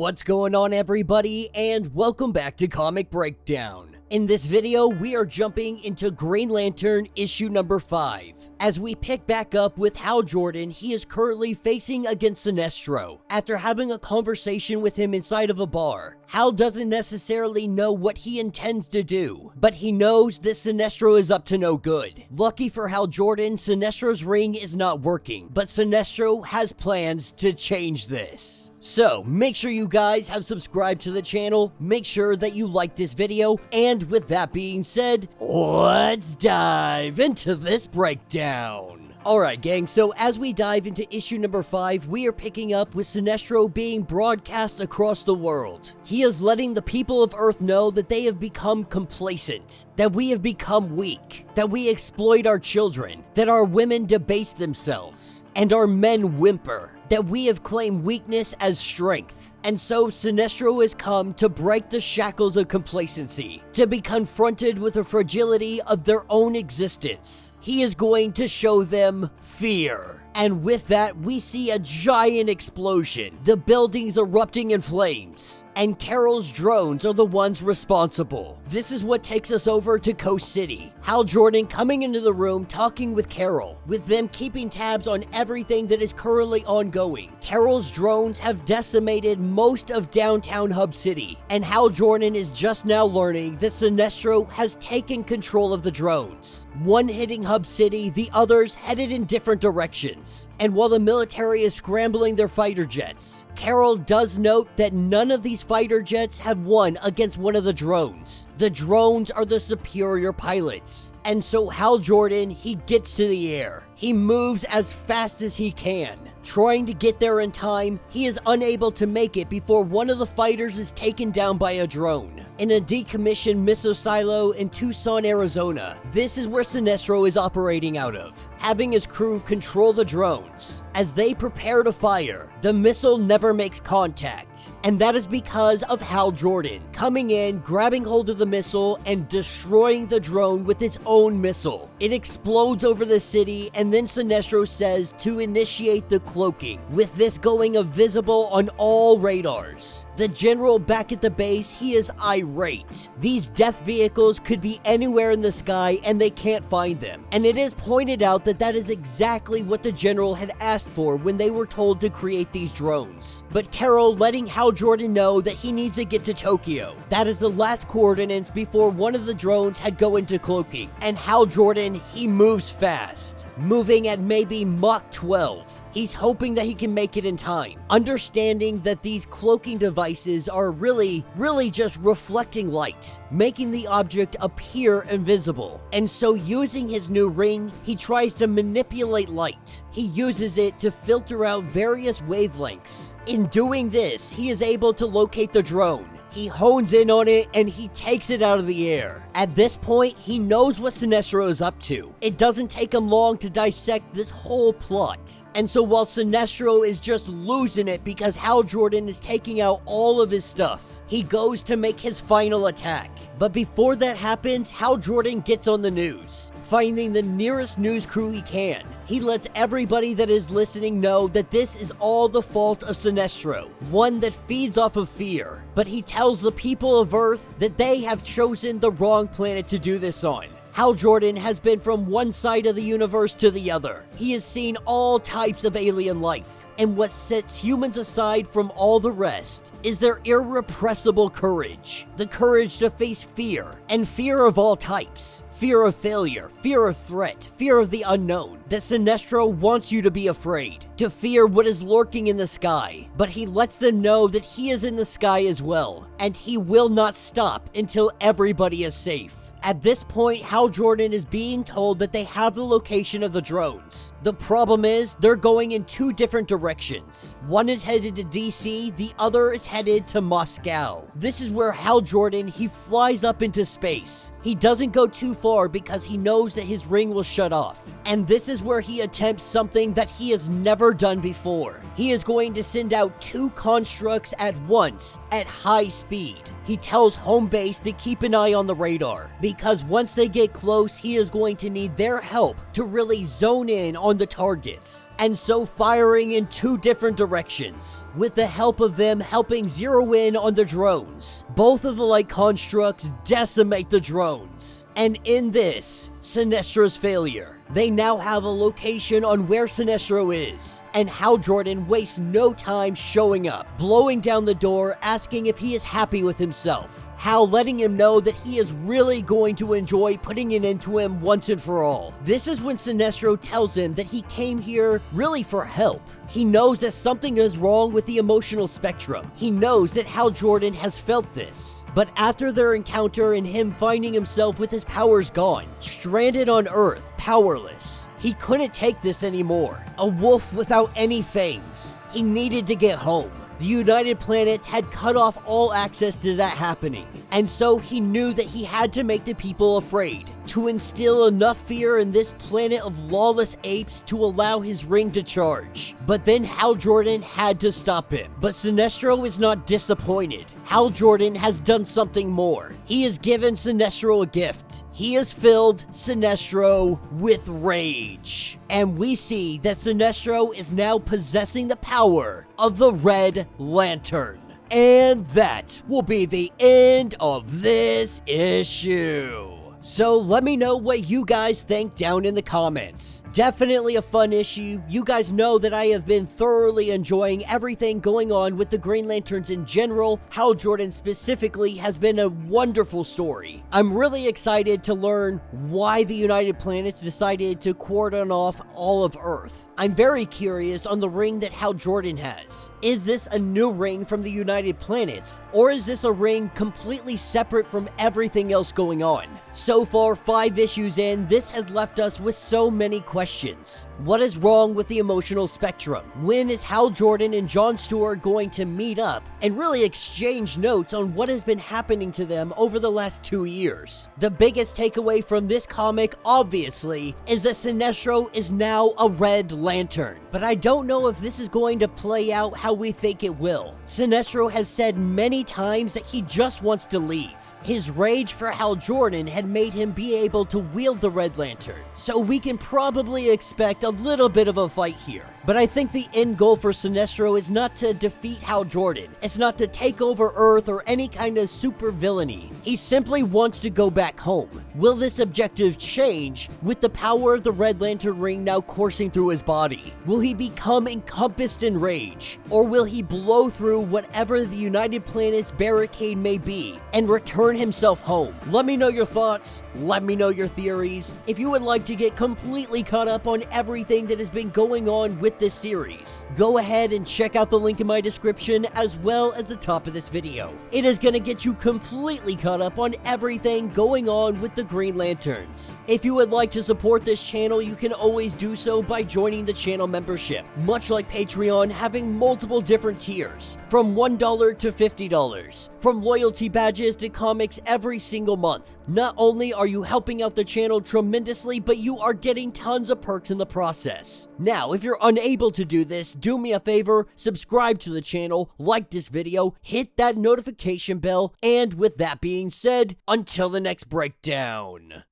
What's going on, everybody, and welcome back to Comic Breakdown. In this video, we are jumping into Green Lantern issue number 5. As we pick back up with Hal Jordan, he is currently facing against Sinestro. After having a conversation with him inside of a bar, Hal doesn't necessarily know what he intends to do, but he knows that Sinestro is up to no good. Lucky for Hal Jordan, Sinestro's ring is not working, but Sinestro has plans to change this. So, make sure you guys have subscribed to the channel, make sure that you like this video, and with that being said, let's dive into this breakdown. Alright gang, so as we dive into issue number 5, we are picking up with Sinestro being broadcast across the world. He is letting the people of Earth know that they have become complacent, that we have become weak, that we exploit our children, that our women debase themselves, and our men whimper, that we have claimed weakness as strength. And so Sinestro has come to break the shackles of complacency, to be confronted with the fragility of their own existence. He is going to show them fear. And with that, we see a giant explosion, the buildings erupting in flames, and Carol's drones are the ones responsible. This is what takes us over to Coast City. Hal Jordan coming into the room talking with Carol, with them keeping tabs on everything that is currently ongoing. Carol's drones have decimated most of downtown Hub City, and Hal Jordan is just now learning that Sinestro has taken control of the drones. One hitting Hub City, the others headed in different directions. And while the military is scrambling their fighter jets, Carol does note that none of these fighter jets have won against one of the drones. The drones are the superior pilots. And so Hal Jordan, he gets to the air. He moves as fast as he can. Trying to get there in time, he is unable to make it before one of the fighters is taken down by a drone in a decommissioned missile silo in Tucson, Arizona. This is where Sinestro is operating out of, having his crew control the drones. As they prepare to fire, the missile never makes contact, and that is because of Hal Jordan coming in, grabbing hold of the missile, and destroying the drone with its own missile. It explodes over the city, and then Sinestro says to initiate the cloaking, with this going invisible on all radars. The general back at the base, he is irate. These death vehicles could be anywhere in the sky and they can't find them. And it is pointed out that that is exactly what the general had asked for when they were told to create these drones. But Carol letting Hal Jordan know that he needs to get to Tokyo. That is the last coordinates before one of the drones had go into cloaking. And Hal Jordan, he moves fast, moving at maybe Mach 12. He's hoping that he can make it in time, understanding that these cloaking devices are really just reflecting light, making the object appear invisible. And so using his new ring, he tries to manipulate light. He uses it to filter out various wavelengths. In doing this, he is able to locate the drone. He hones in on it and he takes it out of the air. At this point, he knows what Sinestro is up to. It doesn't take him long to dissect this whole plot. And so while Sinestro is just losing it because Hal Jordan is taking out all of his stuff, he goes to make his final attack. But before that happens, Hal Jordan gets on the news, finding the nearest news crew he can. He lets everybody that is listening know that this is all the fault of Sinestro, one that feeds off of fear. But he tells the people of Earth that they have chosen the wrong planet to do this on. Hal Jordan has been from one side of the universe to the other. He has seen all types of alien life. And what sets humans aside from all the rest is their irrepressible courage. The courage to face fear, and fear of all types. Fear of failure, fear of threat, fear of the unknown. That Sinestro wants you to be afraid, to fear what is lurking in the sky. But he lets them know that he is in the sky as well, and he will not stop until everybody is safe. At this point, Hal Jordan is being told that they have the location of the drones. The problem is, they're going in two different directions. One is headed to DC, the other is headed to Moscow. This is where Hal Jordan, he flies up into space. He doesn't go too far because he knows that his ring will shut off. And this is where he attempts something that he has never done before. He is going to send out two constructs at once at high speed. He tells home base to keep an eye on the radar, because once they get close, he is going to need their help to really zone in on the targets. And so firing in 2 different directions, with the help of them helping zero in on the drones. Both of the light constructs decimate the drones. And in this, Sinestro's failure, they now have a location on where Sinestro is, and Hal Jordan wastes no time showing up, blowing down the door, asking if he is happy with himself. Hal letting him know that he is really going to enjoy putting it into him once and for all. This is when Sinestro tells him that he came here really for help. He knows that something is wrong with the emotional spectrum. He knows that Hal Jordan has felt this. But after their encounter and him finding himself with his powers gone, stranded on Earth, powerless, he couldn't take this anymore. A wolf without any fangs. He needed to get home. The United Planets had cut off all access to that happening, and so he knew that he had to make the people afraid, to instill enough fear in this planet of lawless apes to allow his ring to charge. But then Hal Jordan had to stop him. But Sinestro is not disappointed. Hal Jordan has done something more. He has given Sinestro a gift. He has filled Sinestro with rage. And we see that Sinestro is now possessing the power of the Red Lantern. And that will be the end of this issue. So let me know what you guys think down in the comments. Definitely a fun issue. You guys know that I have been thoroughly enjoying everything going on with the Green Lanterns in general. Hal Jordan specifically has been a wonderful story. I'm really excited to learn why the United Planets decided to cordon off all of Earth. I'm very curious on the ring that Hal Jordan has. Is this a new ring from the United Planets, or is this a ring completely separate from everything else going on? So far, 5 issues in, this has left us with so many questions. What is wrong with the emotional spectrum? When is Hal Jordan and JOHN Stewart going to meet up and really exchange notes on what has been happening to them over the last 2 years? The biggest takeaway from this comic, obviously, is that Sinestro is now a Red Lantern. But I don't know if this is going to play out how we think it will. Sinestro has said many times that he just wants to leave. His rage for Hal Jordan had made him be able to wield the Red Lantern, so we can probably expect a little bit of a fight here. But I think the end goal for Sinestro is not to defeat Hal Jordan. It's not to take over Earth or any kind of super villainy. He simply wants to go back home. Will this objective change with the power of the Red Lantern ring now coursing through his body? Will he become encompassed in rage? Or will he blow through whatever the United Planets barricade may be and return himself home? Let me know your thoughts. Let me know your theories. If you would like to get completely caught up on everything that has been going on with this series, go ahead and check out the link in my description as well as the top of this video. It is going to get you completely caught up on everything going on with the Green Lanterns. If you would like to support this channel, you can always do so by joining the channel membership, much like Patreon, having multiple different tiers, from $1 to $50, from loyalty badges to comics every single month. Not only are you helping out the channel tremendously, but you are getting tons of perks in the process. Now, if you're unable to do this, do me a favor, subscribe to the channel, like this video, hit that notification bell, and with that being said, until the next breakdown.